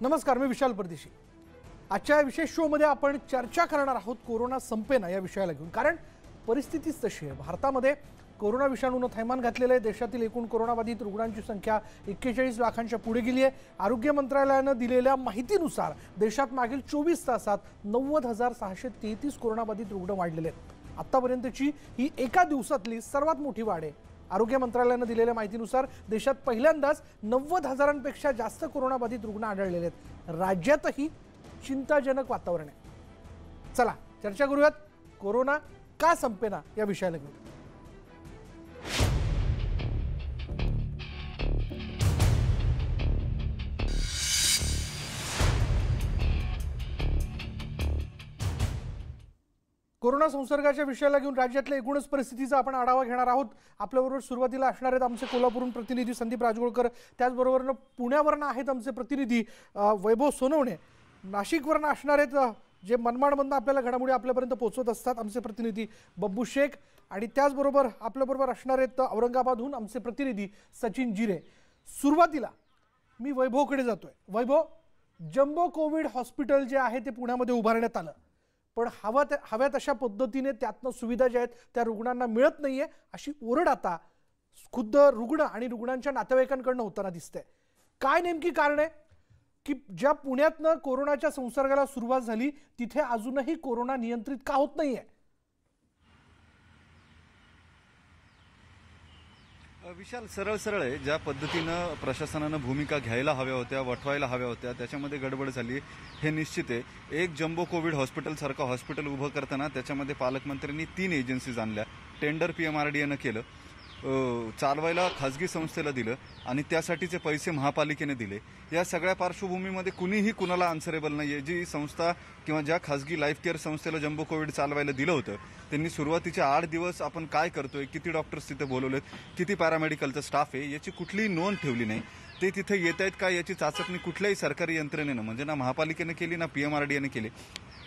नमस्कार, मी विशाल परदेशी। आजच्या विशेष शो मध्ये आपण चर्चा करणार आहोत कोरोना संपेना या विषयाला घेऊन। कारण परिस्थितीच तशी आहे। भारतामध्ये कोरोना विषाणूने थैमान घातलेले आहे। देशातील एकूण कोरोनाबाधित रुग्णांची संख्या 41 लाखांच्या पुढे गेली आहे। आरोग्य मंत्रालयाने दिलेल्या माहितीनुसार देशात मागील 24 तासात 90,633 कोरोनाबाधित रुग्ण वाढलेले आहेत। आतापर्यंतची ही एका दिवसातली सर्वात मोठी वाढ आहे। आरोग्य मंत्रालयाने दिलेल्या माहितीनुसार देशात पहिल्यांदाच 90,000पेक्षा जास्त कोरोनाबाधित रुग्ण आढळलेले आहेत। राज्यातही चिंताजनक वातावरण आहे। चला चर्चा करूयात कोरोना का संपेना या विषयाला घेऊन। कोरोना संसर्गाच्या विषयाला घेऊन राज्यातल्या एकूणच परिस्थितीचा आपण आढावा घेणार आहोत। आपल्याबरोबर सुरुवातीला असणार आहेत आमचे कोल्हापूरहून प्रतिनिधी संदीप राजगोळकर, त्याचबरोबर पुण्यावरून आहेत आमचे प्रतिनिधी वैभव सोनवणे, नाशिकवरून असणार आहेत जे मनमाडमधून आपल्याला घडामोडी आपल्यापर्यंत पोहोचवत असतात आमचे प्रतिनिधी बब्बू शेख, आणि त्याचबरोबर आपल्याबरोबर असणार आहेत औरंगाबादहून आमचे प्रतिनिधी सचिन जिरे। सुरुवातीला मी वैभवकडे जातोय। वैभव, जम्बो कोविड हॉस्पिटल जे आहे ते पुण्यामध्ये उभारण्यात आलं, पण हव्या तशा पद्धतीने त्यातनं सुविधा ज्या आहेत त्या रुग्णांना मिळत नाहीये अशी ओरड आता खुद्द रुग्ण आणि रुग्णांच्या नातेवाईकांकडून होताना दिसते। काय नेमकी कारण आहे की ज्या पुण्यातनं कोरोनाच्या संसर्गाला सुरुवात झाली तिथे अजूनही कोरोना नियंत्रित का होत नाहीये? विशाल, सरळ सरळ आहे। ज्या पद्धतीनं प्रशासनानं भूमिका घ्यायला हव्या होत्या, वठवायला हव्या होत्या, त्याच्यामध्ये गडबड झाली हे निश्चित आहे। एक जम्बो कोविड हॉस्पिटल सारखं हॉस्पिटल उभं करताना त्याच्यामध्ये पालकमंत्र्यांनी 3 एजन्सीज आणल्या। टेंडर PMRDAनं केलं, चालवायला खाजगी संस्थेला दिलं आणि त्यासाठीचे पैसे महापालिकेने दिले। या सगळ्या पार्श्वभूमीमध्ये कुणीही कुणाला आन्सरेबल नाहीये। जी संस्था किंवा ज्या खाजगी लाईफ केअर संस्थेला जम्बो कोविड चालवायला दिलं होतं त्यांनी सुरुवातीचे 8 दिवस आपण काय करतोय, किती डॉक्टर्स तिथे बोलवलेत, किती पॅरामेडिकलचा स्टाफ आहे याची कुठलीही नोंद ठेवली नाही। ते तिथे येत आहेत का याची चाचपणी कुठल्याही सरकारी यंत्रणेनं म्हणजे ना महापालिकेने केली ना PMRDAने केली।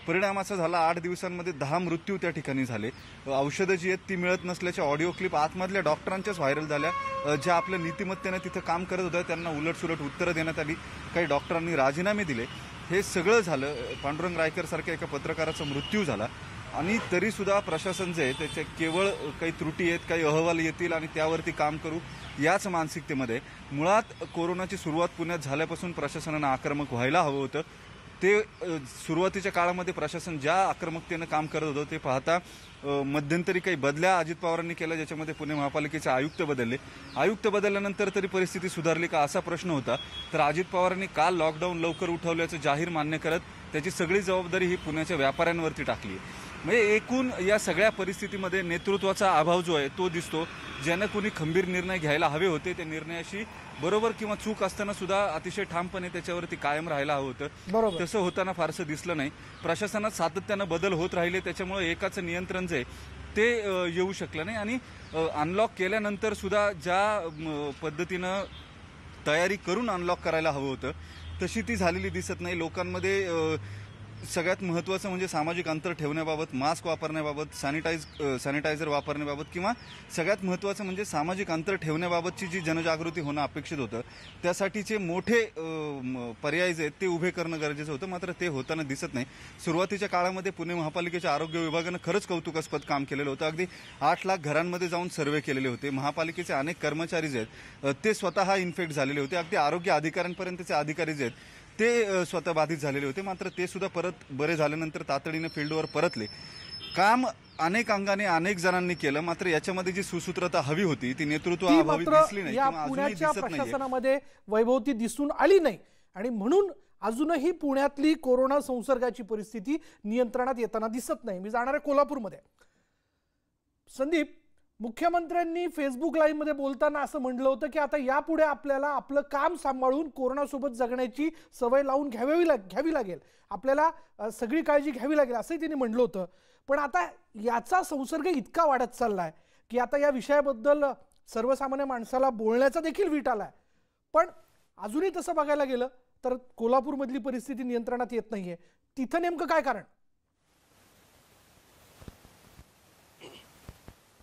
परिणाम असा झाला 8 दिवसांमध्ये 10 मृत्यू त्या ठिकाणी झाले। औषधं जी आहेत ती मिळत नसल्याच्या ऑडिओ क्लिप आतमधल्या डॉक्टरांच्याच व्हायरल झाल्या। ज्या आपल्या नीतिमत्तेने तिथं काम करत होत्या त्यांना उलटसुलट उत्तरं देण्यात आली, काही डॉक्टरांनी राजीनामे दिले। हे सगळं झालं। पांडुरंग रायकर सारख्या एका पत्रकाराचा मृत्यू झाला आणि तरीसुद्धा प्रशासन जे आहे त्याचे केवळ काही त्रुटी आहेत, काही अहवाल येतील आणि त्यावरती काम करू याच मानसिकतेमध्ये। मुळात कोरोनाची सुरुवात पुण्यात झाल्यापासून प्रशासनानं आक्रमक व्हायला हवं होतं। ते सुरुवातीच्या काळामध्ये प्रशासन ज्या आक्रमकतेनं काम करत होतं ते पाहता मध्यंतरी काही बदल्या अजित पवारांनी केल्या, ज्याच्यामध्ये पुणे महापालिकेचे आयुक्त बदलले। आयुक्त बदलल्यानंतर तरी परिस्थिती सुधारली का असा प्रश्न होता, तर अजित पवारांनी काल लॉकडाऊन लवकर उठवल्याचं जाहीर मान्य करत त्याची सगळी जबाबदारी ही पुण्याच्या व्यापाऱ्यांवरती टाकली। म्हणजे एकूण या सगळ्या परिस्थितीमध्ये नेतृत्वाचा अभाव जो आहे तो दिसतो। ज्यानं कोणी खंबीर निर्णय घ्यायला हवे होते त्या निर्णयाशी बरोबर किंवा चूक असताना सुद्धा अतिशय ठामपणे त्याच्यावरती कायम राहायला हवं होतं। तसं होताना फारसं दिसलं नाही। प्रशासनात सातत्यानं बदल होत राहिले, त्याच्यामुळे एकाचं नियंत्रण जे ते येऊ शकलं नाही। आणि अनलॉक केल्यानंतर सुद्धा ज्या पद्धतीनं तयारी करून अनलॉक करायला हवं होतं तशी ती झालेली दिसत नाही। लोकांमध्ये सगळ्यात महत्त्वाचं म्हणजे सामाजिक अंतर ठेवण्याबाबत, मास्क वापरण्याबाबत, सॅनिटायझर वापरण्याबाबत किंवा सगळ्यात महत्त्वाचं म्हणजे सामाजिक अंतर ठेवण्याबाबतची जी जनजागृती होणं अपेक्षित होतं त्यासाठीचे मोठे पर्याय जे आहेत ते उभे करणं गरजेचं होतं, मात्र ते होताना दिसत नाही। सुरुवातीच्या काळामध्ये पुणे महापालिकेच्या आरोग्य विभागानं खरंच कौतुकास्पद काम केलेलं होतं। अगदी 8 लाख घरांमध्ये जाऊन सर्वे केलेले होते। महापालिकेचे अनेक कर्मचारी जे आहेत ते स्वतः इन्फेक्ट झालेले होते। अगदी आरोग्य अधिकाऱ्यांपर्यंतचे अधिकारी जे आहेत ते स्वतः बाधित झालेले होते, मात्र ते सुद्धा परत बरे झाल्यानंतर तातडीने फील्डवर परतले। काम अनेक अंगाने अनेक जणांनी केलं, मात्र याच्यामध्ये जी सुसूत्रता हवी होती ती नेतृत्व अभावी दिसली नाही किंवा अजूनही दिसत नाही। प्रशासनामध्ये वैभवती दिसून आली नाही आणि म्हणून अजूनही पुण्यातली कोरोना संसर्गाची परिस्थिती नियंत्रणात येताना दिसत नाही। मी जाणार आहे कोल्हापूरमध्ये। संदीप, मुख्यमंत्र्यांनी फेसबुक लाईव्ह मध्ये बोलताना असं म्हटलं होतं की आता यापुढे आपल्याला आपलं काम सांभाळून कोरोनासोबत जगण्याची सवय लावून घ्यावी लागेल, आपल्याला सगळी काळजी घ्यावी लागेल असंही त्यांनी म्हटलं होतं। पण आता याचा संसर्ग इतका वाढत चाललाय की आता या विषयाबद्दल सर्वसामान्य माणसाला बोलण्याचा देखील वीट आलाय। पण अजूनही तसं बघायला गेलं तर कोल्हापूरमधली परिस्थिती नियंत्रणात येत नाहीये, तिथं नेमकं काय कारण?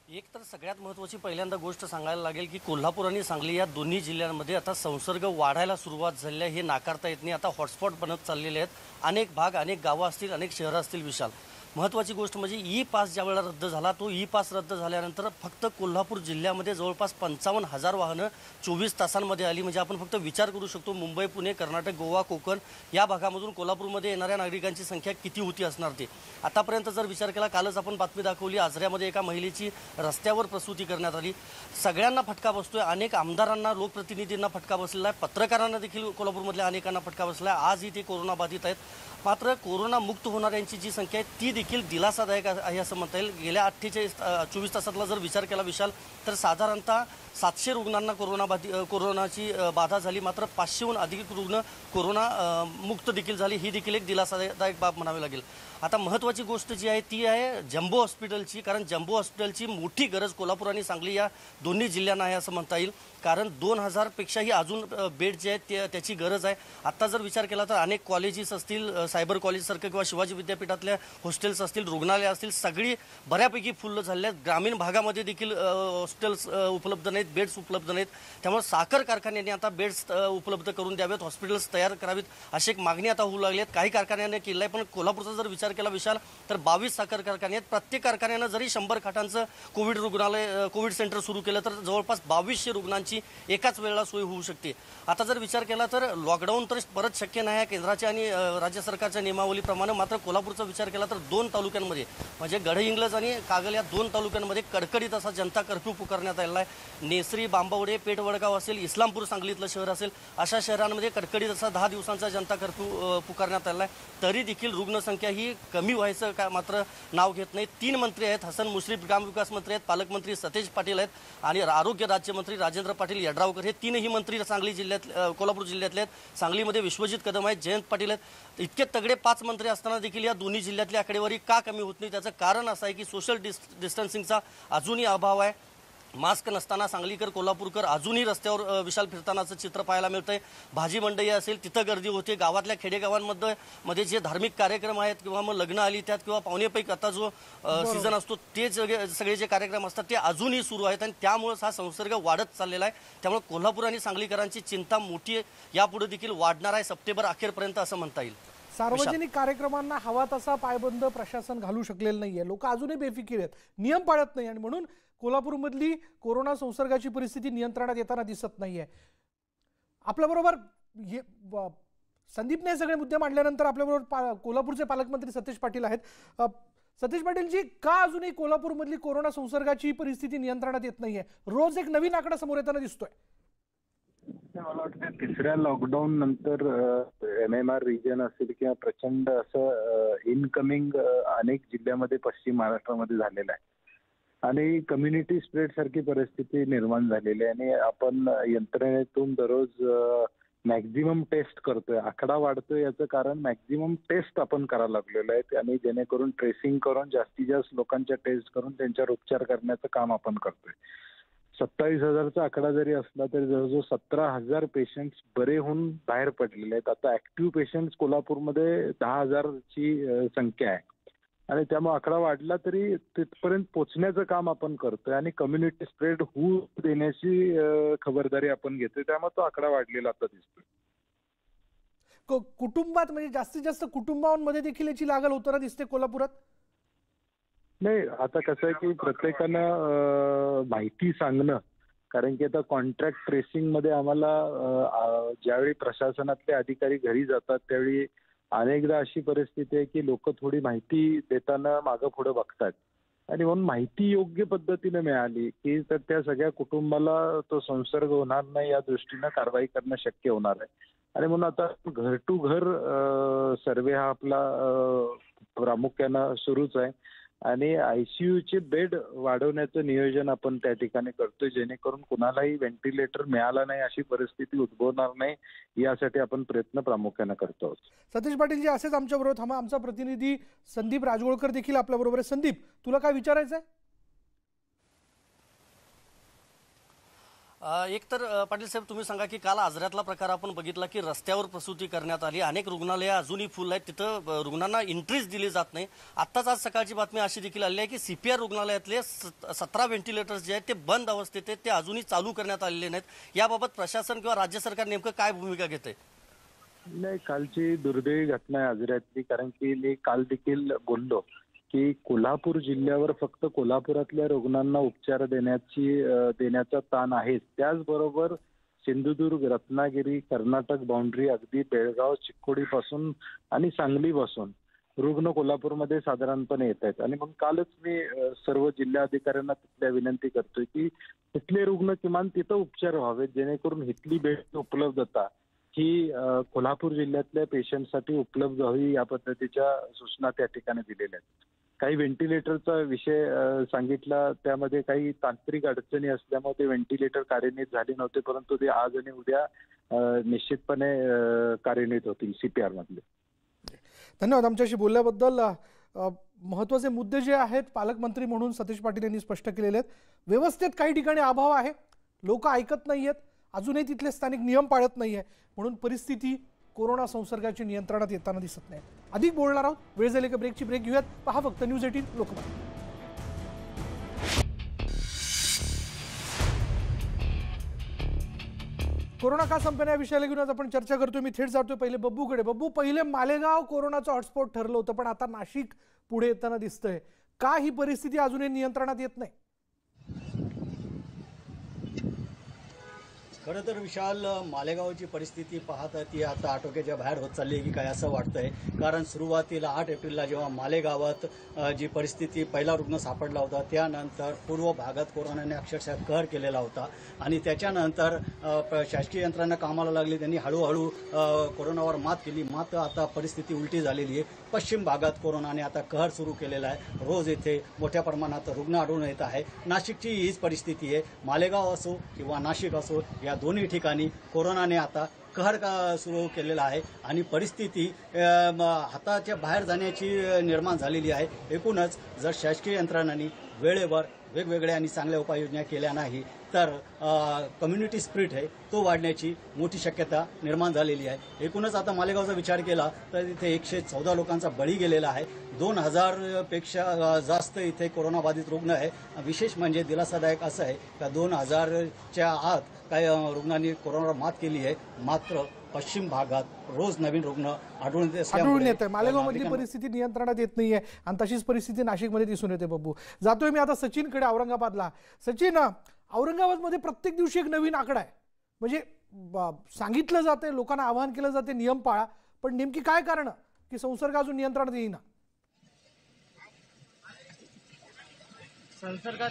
एक तर सगळ्यात महत्त्वाची पहिल्यांदा गोष्ट सांगायला लागेल की कोल्हापूर आणि सांगली या दोन्ही जिल्ह्यांमध्ये आता संसर्ग वाढायला सुरुवात झाली आहे, हे नाकारता येत नाही. आता हॉटस्पॉट बनत चाललेले आहेत. अनेक भाग, अनेक गावं असतील, अनेक शहरं असतील. विशाल, महत्त्वाची गोष्ट म्हणजे ई पास ज्या वेळेला रद्द झाला, तो ई पास रद्द झाल्यानंतर फक्त कोल्हापूर जिल्ह्यामध्ये जवळपास 55,000 वाहनं 24 तासांमध्ये आली. म्हणजे आपण फक्त विचार करू शकतो मुंबई, पुणे, कर्नाटक, गोवा, कोकण या भागामधून कोल्हापूरमध्ये येणाऱ्या नागरिकांची संख्या किती होती असणार ते. आतापर्यंत जर विचार केला, कालच आपण बातमी दाखवली, आजऱ्यामध्ये एका महिलेची रस्त्यावर प्रसूती करण्यात आली. सगळ्यांना फटका बसतोय. अनेक आमदारांना, लोकप्रतिनिधींना फटका बसलेला आहे. पत्रकारांना देखील कोल्हापूरमधल्या अनेकांना फटका बसला आहे. आजही ते कोरोनाबाधित आहेत. मात्र कोरोना मुक्त होणाऱ्यांची जी संख्या आहे ती देखील दिलासादायक आहे असं म्हणता येईल. गेल्या 24 तासातला जर विचार केला विशाल, तर साधारणतः 700 रुग्णांना कोरोनाची बाधा झाली. मात्र 500हून अधिक रुग्ण कोरोना मुक्त देखील झाली. ही देखील एक दिलासादायक बाब म्हणावी लागेल. आता महत्त्वाची गोष्ट जी आहे ती आहे जम्बो हॉस्पिटलची. कारण जम्बो हॉस्पिटलची मोठी गरज कोल्हापूर आणि सांगली या दोन्ही जिल्ह्यांना आहे असं म्हणता येईल. कारण 2000पेक्षाही अजून बेड जे आहेत त्याची गरज आहे. आत्ता जर विचार केला तर अनेक कॉलेजेस असतील, सायबर कॉलेजसारखं किंवा शिवाजी विद्यापीठातल्या हॉस्टेल्स असतील, रुग्णालय असतील, सगळी बऱ्यापैकी फुल्ल झालेली आहेत. ग्रामीण भागामध्ये देखील हॉस्टेल्स उपलब्ध नाहीत, बेड्स उपलब्ध नाहीत. त्यामुळे साखर कारखान्यांनी आता बेड्स उपलब्ध करून द्यावेत, हॉस्पिटल्स तयार करावीत, अशी एक मागणी आता होऊ लागली आहे. काही कारखान्यांनी केलं आहे, पण कोल्हापूरचा जर विचार केला विशाल तर 22 साखर कारखाने आहेत. प्रत्येक कारखान्यानं जरी 100 खाटांचं कोविड सेंटर सुरू केलं तर जवळपास 2200 रुग्णांची एकाच वेळेला सोय होऊ शकते. आता जर विचार केला तर लॉकडाऊन तर परत शक्य नाही आहे केंद्राच्या आणि राज्य सरकारच्या नियमावलीप्रमाणे. मात्र कोल्हापूरचा विचार केला तर 2 तालुक्यांमध्ये म्हणजे गडहिंग्लज आणि कागल या 2 तालुक्यांमध्ये कडकडीत असा जनता कर्फ्यू पुकारण्यात आलेला आहे. नेसरी, बांबवडे, पेठ, वडगाव असेल, इस्लामपूर सांगलीतलं शहर असेल, अशा शहरांमध्ये कडकडीत असा 10 दिवसांचा जनता कर्फ्यू पुकारण्यात आलेला आहे. तरी देखील रुग्णसंख्या ही कमी व्हायचं काय मात्र नाव घेत नाही. 3 मंत्री आहेत. हसन मुश्रीफ ग्रामविकास मंत्री आहेत, पालकमंत्री सतेज पाटील आहेत आणि आरोग्य राज्यमंत्री राजेंद्र पाटील यड्रावकर. हे 3ही मंत्री सांगली जिल्ह्यात कोल्हापूर जिल्ह्यातले आहेत. सांगलीमध्ये विश्वजित कदम आहेत, जयंत पाटील आहेत. इतके तगडे 5 मंत्री असताना देखील या दोन्ही जिल्ह्यातली आकडेवारी का कमी होत नाही? त्याचं कारण असं आहे की सोशल डिस्टन्सिंगचा अजूनही अभाव आहे. मास्क नसताना सांगलीकर, कोल्हापूरकर अजूनही रस्त्यावर विशाल फिरतानाचं चित्र पाहायला मिळतंय. भाजी मंडई असेल तिथं गर्दी होते. गावातल्या खेडेगावांमध्ये जे धार्मिक कार्यक्रम आहेत किंवा मग लग्न आली त्यात किंवा पाहुणेपैकी आता जो सीझन असतो ते सगळे जे कार्यक्रम असतात ते अजूनही सुरू आहेत आणि त्यामुळेच हा संसर्ग वाढत चाललेला आहे. त्यामुळे कोल्हापूर आणि सांगलीकरांची चिंता मोठी आहे. यापुढे देखील वाढणार आहे सप्टेंबर अखेरपर्यंत असं म्हणता येईल. सार्वजनिक कार्यक्रमांना हवा तसा पायबंद प्रशासन घालू शकलेलं नाहीये. लोक अजूनही बेफिकीर आहेत, नियम पाळत नाही आणि म्हणून कोल्हापूरमधली कोरोना संसर्गाची परिस्थिती नियंत्रणात येताना दिसत नाहीये. आपल्याबरोबर संदीपने सगळे मुद्दे मांडल्यानंतर आपल्याबरोबर कोल्हापूरचे पालकमंत्री सतेज पाटील आहेत. सतेज पाटीलजी, का अजूनही कोल्हापूरमधली कोरोना संसर्गाची परिस्थिती नियंत्रणात येत नाहीये? रोज एक नवीन आकडा समोर येताना दिसतोय. मला वाटतं 3ऱ्या लॉकडाऊन नंतर MMR रिजन असेल किंवा प्रचंड असं इनकमिंग अनेक जिल्ह्यामध्ये पश्चिम महाराष्ट्रामध्ये झालेलं आहे आणि कम्युनिटी स्प्रेड सारखी परिस्थिती निर्माण झालेली आहे आणि आपण यंत्रणेतून दररोज मॅक्झिमम टेस्ट करतोय. आकडा वाढतोय याचं कारण मॅक्झिमम टेस्ट आपण करायला लागलेलो आहे आणि जेणेकरून ट्रेसिंग करून जास्तीत जास्त लोकांच्या टेस्ट करून त्यांच्यावर उपचार करण्याचं काम आपण करतोय. 27,000चा आकडा जरी असला तरी जवळजवळ 17,000 पेशंट्स बरे होऊन बाहेर पडलेले आहेत. आता ऍक्टिव्ह पेशंट्स कोल्हापूरमध्ये 10,000ची संख्या आहे आणि त्यामुळे आकडा वाढला तरी तिथपर्यंत पोहोचण्याचं काम आपण करतोय आणि कम्युनिटी स्प्रेड होऊ देण्याची खबरदारी आपण घेतोय. त्यामुळे तो आकडा वाढलेला आता दिसतोय. कुटुंबात म्हणजे जास्तीत जास्त कुटुंबांमध्ये देखील याची लागण होताना दिसते कोल्हापुरात. नाही, आता कसं आहे की प्रत्येकानं माहिती सांगणं, कारण की आता कॉन्ट्रॅक्ट ट्रेसिंग मध्ये आम्हाला ज्यावेळी प्रशासनातले अधिकारी घरी जातात त्यावेळी अनेकदा अशी परिस्थिती आहे की लोक थोडी माहिती देताना मागं पुढे बघतात आणि म्हणून माहिती योग्य पद्धतीने मिळाली की तर त्या सगळ्या कुटुंबाला तो संसर्ग होणार नाही या दृष्टीनं कारवाई करणं शक्य होणार आहे. आणि म्हणून आता घर टू घर सर्वे हा आपला प्रामुख्यानं सुरूच आहे आणि ICUचे बेड वाढवण्याचं नियोजन आपण त्या ठिकाणी करतोय जेणेकरून कुणालाही व्हेंटिलेटर मिळाला नाही अशी परिस्थिती उद्भवणार नाही यासाठी आपण प्रयत्न प्रामुख्याने करतो आहोत. सतेज पाटीलजी, असेच आमच्याबरोबर थांबा. आमचा प्रतिनिधी संदीप राजगोळकर देखील आपल्याबरोबर आहे. संदीप, तुला काय विचारायचं आहे? एक तर पाटील साहेब तुम्ही सांगा की काल आजऱ्यातला प्रकार आपण बघितला की रस्त्यावर प्रसूती करण्यात आली. अनेक रुग्णालय अजूनही फुल आहेत, तिथं रुग्णांना एंट्रीज दिली जात नाही. आत्ताच आज सकाळची बातमी अशी देखील आली आहे की CPR रुग्णालयातले 17 व्हेंटिलेटर्स जे आहेत ते बंद अवस्थेत आहेत, ते अजूनही चालू करण्यात आलेले नाहीत. याबाबत प्रशासन किंवा राज्य सरकार नेमकं काय भूमिका घेते? नाही, कालची दुर्दैवी घटना आहे आजऱ्यातली. कारण की मी काल देखील बोललो की कोल्हापूर जिल्ह्यावर फक्त कोल्हापुरातल्या रुग्णांना उपचार देण्याचा ताण आहे. त्याचबरोबर सिंधुदुर्ग, रत्नागिरी, कर्नाटक बाउंड्री, अगदी बेळगाव, चिक्कोडी पासून आणि सांगली पासून रुग्ण कोल्हापूरमध्ये साधारणपणे येत आहेत. आणि मग कालच मी सर्व जिल्हाधिकाऱ्यांना तिथल्या विनंती करतोय की तिथले रुग्ण किमान तिथं उपचार व्हावेत, जेणेकरून इथली बेड उपलब्धता ही कोल्हापूर जिल्ह्यातल्या पेशंटसाठी उपलब्ध व्हावी, या पद्धतीच्या सूचना त्या ठिकाणी दिलेल्या आहेत. काही व्हेंटिलेटरचा विषय सांगितला, त्यामध्ये काही तांत्रिक अडचणी असल्यामुळे ते व्हेंटिलेटर कार्यान्वित झाले नव्हते, परंतु ते आज आणि उद्या निश्चितपणे कार्यान्वित होतील CPR मधले. धन्यवाद आमच्याशी बोलल्याबद्दल. महत्त्वाचे मुद्दे जे आहेत पालकमंत्री म्हणून सतीश पाटील यांनी स्पष्ट केलेले आहेत. व्यवस्थेत काही ठिकाणी अभाव आहे, लोक ऐकत नाहीयेत, अजूनही तिथले स्थानिक नियम पाळत नाहीये, म्हणून परिस्थिती कोरोना संसर्गाची नियंत्रणात येताना दिसत नाही. अधिक बोलणार आहोत, वेळ झाली का ब्रेकची. ब्रेक घेऊयात. पहा फक्त न्यूज 18 लोकमत. कोरोना का संपण्या या विषयाला घेऊन आज आपण चर्चा करतोय. मी थेट जातोय पहिले बब्बूकडे. बब्बू, पहिले मालेगाव कोरोनाचं हॉटस्पॉट ठरलं होतं, पण आता नाशिक पुढे येताना दिसतंय. का ही परिस्थिती अजूनही नियंत्रणात येत नाही? खरं तर विशाल, मालेगावची परिस्थिती पाहता ती आता आटोक्याच्या बाहेर होत चालली आहे की काय असं वाटतंय. कारण सुरुवातीला 8 एप्रिलला जेव्हा मालेगावात जी परिस्थिती पहिला रुग्ण सापडला होता, त्यानंतर पूर्व भागात कोरोनाने अक्षरशः कहर केलेला होता आणि त्याच्यानंतर शासकीय यंत्रणा कामाला लागली, त्यांनी हळूहळू कोरोनावर मात केली. मात्र आता परिस्थिती उलटी झालेली आहे. पश्चिम भागात कोरोनाने आता कहर सुरू केलेला आहे. रोज येथे मोठ्या प्रमाणात रुग्ण आढळून येत आहे. नाशिकची हीच परिस्थिती आहे. मालेगाव असो किंवा नाशिक असो, या दोन्ही ठिकाणी कोरोनाने आता कहर सुरू केलेला आहे आणि परिस्थिती हाताच्या बाहेर जाण्याची निर्माण झालेली आहे. एकूणच जर शासकीय यंत्रणांनी वेळेवर वेगवेगळ्या आणि चांगल्या उपाययोजना केल्या नाही तर कम्युनिटी स्पिरिट आहे तो वाढण्याची मोठी शक्यता निर्माण झालेली आहे. एकूणच आता मालेगावचा विचार केला तर इथे 114 लोकांचा बळी गेलेला आहे. 2000 पेक्षा जास्त इथे कोरोनाबाधित रुग्ण आहे. विशेष म्हणजे दिलासादायक असं आहे का 2000च्या आत काही रुग्णांनी कोरोनावर मात केली आहे. मात्र पश्चिम भागात रोज नवीन रुग्ण आढळून येत आहे. मालेगाव मधली परिस्थिती नियंत्रणात येत नाहीये आणि तशीच परिस्थिती नाशिकमध्ये दिसून येते. बब्बू, जातोय मी आता सचिनकडे, औरंगाबादला. सचिन, औरंगाबादमध्ये प्रत्येक दिवशी एक नवीन आकडा आहे. म्हणजे सांगितलं जाते, लोकांना आवाहन केलं जाते नियम पाळा, पण नेमकी काय कारण की संसर्ग अजून नियंत्रणात येईना? संसर्ग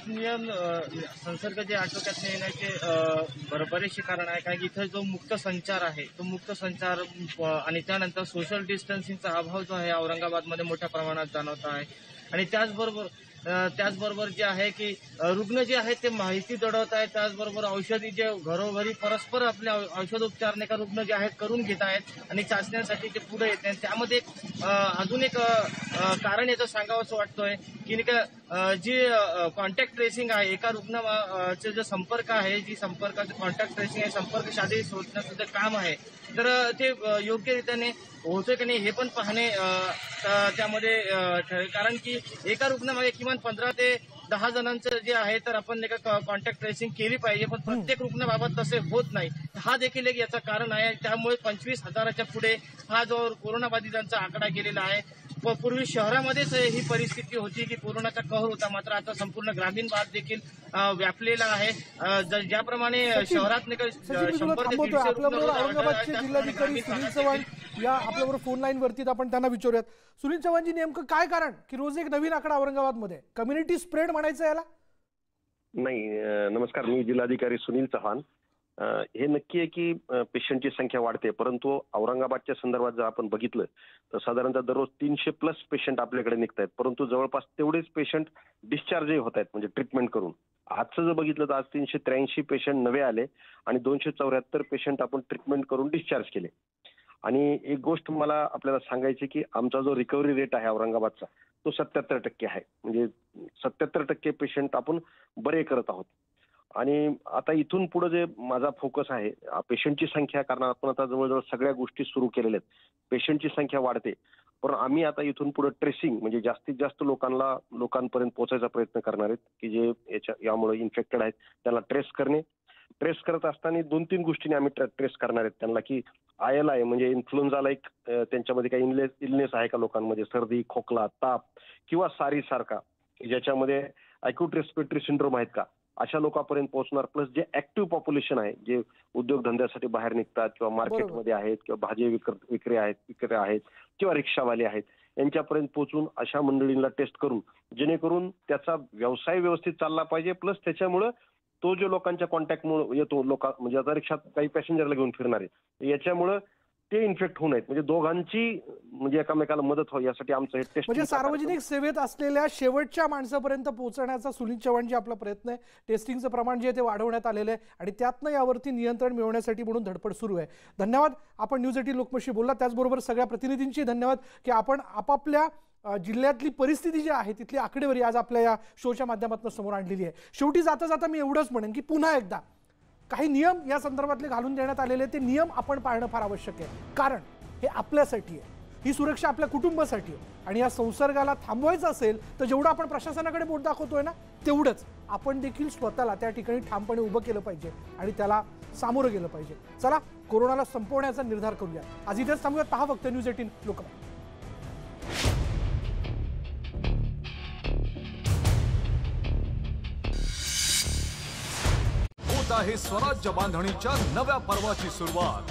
जे आटोक्यात येण्याचे बरेचसे कारण आहे. कारण की इथं जो मुक्त संचार आहे, तो मुक्त संचार आणि त्यानंतर सोशल डिस्टन्सिंगचा अभाव जो आहे औरंगाबादमध्ये मोठ्या प्रमाणात जाणवत आहे. आणि त्याचबरोबर जे आहे की रुग्ण जे आहेत ते माहिती दडवत आहेत. त्याचबरोबर औषधी जे घरोघरी परस्पर आपले औषधोपचार नाही का रुग्ण जे आहेत करून घेत आहेत आणि चाचण्यांसाठी ते पुढे येत आहेत. त्यामध्ये अजून एक कारण याचं सांगावं असं वाटतोय की नाही का जी कॉन्टॅक्ट ट्रेसिंग आहे, एका रुग्णाचे जो संपर्क आहे, जी संपर्काचं कॉन्टॅक्ट ट्रेसिंग आहे, संपर्क साधे शोधण्याचं जे काम आहे, तर ते योग्यरीत्याने होतोय की नाही हे पण पाहणे त्यामध्ये ठरेल. कारण की एका रुग्णामागे किमान 15 ते 10 जणांचं जे आहे तर आपण कॉन्टॅक्ट ट्रेसिंग केली पाहिजे, पण प्रत्येक रुग्णाबाबत तसे होत नाही. हा देखील एक याचं कारण आहे. त्यामुळे 25,000च्या पुढे हा जो कोरोनाबाधितांचा आकडा गेलेला आहे. पूर्वी शहरामध्येच ही परिस्थिती होती की कोरोनाचा कहर होता, मात्र आता संपूर्ण ग्रामीण भाग देखील व्यापलेला आहे. ज्याप्रमाणे शहरात 100 ते 150 औरंगाबादचे जिल्हाधिकारी सुनील चव्हाण या आपल्याबरोबर फोन लाईन वरती, आपण त्यांना विचारूयात. सुनील चव्हाणजी, नेमकं काय कारण की रोज एक नवीन आकडा औरंगाबादमध्ये? कम्युनिटी स्प्रेड म्हणायचं याला? नाही, नमस्कार, मी जिल्हाधिकारी सुनील चव्हाण. हे नक्की आहे की पेशंटची संख्या वाढते, परंतु औरंगाबादच्या संदर्भात जर आपण बघितलं तर साधारणतः दररोज 300+ पेशंट आपल्याकडे निघत आहेत, परंतु जवळपास तेवढेच पेशंट डिस्चार्जही होत आहेत, म्हणजे ट्रीटमेंट करून. आजचं जर बघितलं तर आज 383 पेशंट नवे आले आणि 274 पेशंट आपण ट्रीटमेंट करून डिस्चार्ज केले. आणि एक गोष्ट मला आपल्याला सांगायची की आमचा जो रिकव्हरी रेट आहे औरंगाबादचा तो 77% आहे. म्हणजे 77% पेशंट आपण बरे करत आहोत. आणि आता इथून पुढे जे माझा फोकस आहे पेशंटची संख्या, कारण आपण आता जवळजवळ सगळ्या गोष्टी सुरू केलेल्या आहेत. पेशंटची संख्या वाढते, पण आम्ही आता इथून पुढे ट्रेसिंग म्हणजे जास्तीत जास्त लोकांपर्यंत पोहोचायचा प्रयत्न करणार आहेत की जे यामुळे इन्फेक्टेड आहेत त्यांना ट्रेस करणे. ट्रेस करत असताना 2-3 गोष्टींनी आम्ही ट्रेस करणार आहेत त्यांना की ILI म्हणजे इन्फ्लुएन्झा लाईक त्यांच्यामध्ये काही इलनेस आहे का लोकांमध्ये, सर्दी, खोकला, ताप किंवा सारी सारखा ज्याच्यामध्ये अॅक्यूट रेस्पिरेटरी सिंड्रोम आहेत का, अशा लोकांपर्यंत पोहोचणार. प्लस जे ऍक्टिव्ह पॉप्युलेशन आहे, जे उद्योगधंद्यासाठी बाहेर निघतात किंवा मार्केटमध्ये आहेत किंवा भाजी विक्री आहेत किंवा रिक्षावाले आहेत, यांच्यापर्यंत पोहोचून अशा मंडळींना टेस्ट करून जेणेकरून त्याचा व्यवसाय व्यवस्थित चालला पाहिजे. प्लस त्याच्यामुळं तो जो लोकांच्या कॉन्टॅक्टमुळे येतो, म्हणजे आता रिक्षात काही पॅसेंजरला घेऊन फिरणार आहे, याच्यामुळं ते इन्फेक्ट होऊ नयेत, म्हणजे दोघांची म्हणजे एकमेकाला मदत व्हावी यासाठी आमचं हे टेस्ट. म्हणजे सार्वजनिक सेवेत असलेल्या शेवटच्या माणसापर्यंत पोहोचण्याचा सुनील चव्हाणजी आपला प्रयत्न आहे. टेस्टिंगचं प्रमाण जे आहे ते वाढवण्यात आलेलं आहे आणि त्यातनं यावरती नियंत्रण मिळवण्यासाठी म्हणून धडपड सुरू आहे. धन्यवाद, आपण न्यूज 18 लोकमतशी बोलला. त्याचबरोबर सगळ्या प्रतिनिधींची धन्यवाद की आपण आपापल्या जिल्ह्यातली परिस्थिती जी आहे तिथली आकडेवारी आज आपल्या या शोच्या माध्यमातून समोर आणलेली आहे. शेवटी जाता जाता मी एवढंच म्हणेन की पुन्हा एकदा काही नियम या संदर्भातले घालून देण्यात आलेले ते नियम आपण पाळणं फार आवश्यक आहे, कारण हे आपल्यासाठी आहे, ही सुरक्षा आपल्या कुटुंबासाठी आहे. आणि या संसर्गाला थांबवायचं असेल तर जेवढं आपण प्रशासनाकडे बोट दाखवतोय ना, तेवढंच आपण देखील स्वतःला त्या ठिकाणी ठामपणे उभं केलं पाहिजे आणि त्याला सामोरं गेलं पाहिजे. चला, कोरोनाला संपवण्याचा निर्धार करूया. आज इथेच थांबूयात. पहा फक्त न्यूज 18 लोकमत. आहे स्वराज्य बांधणीच्या नव्या पर्वाची सुरुवात.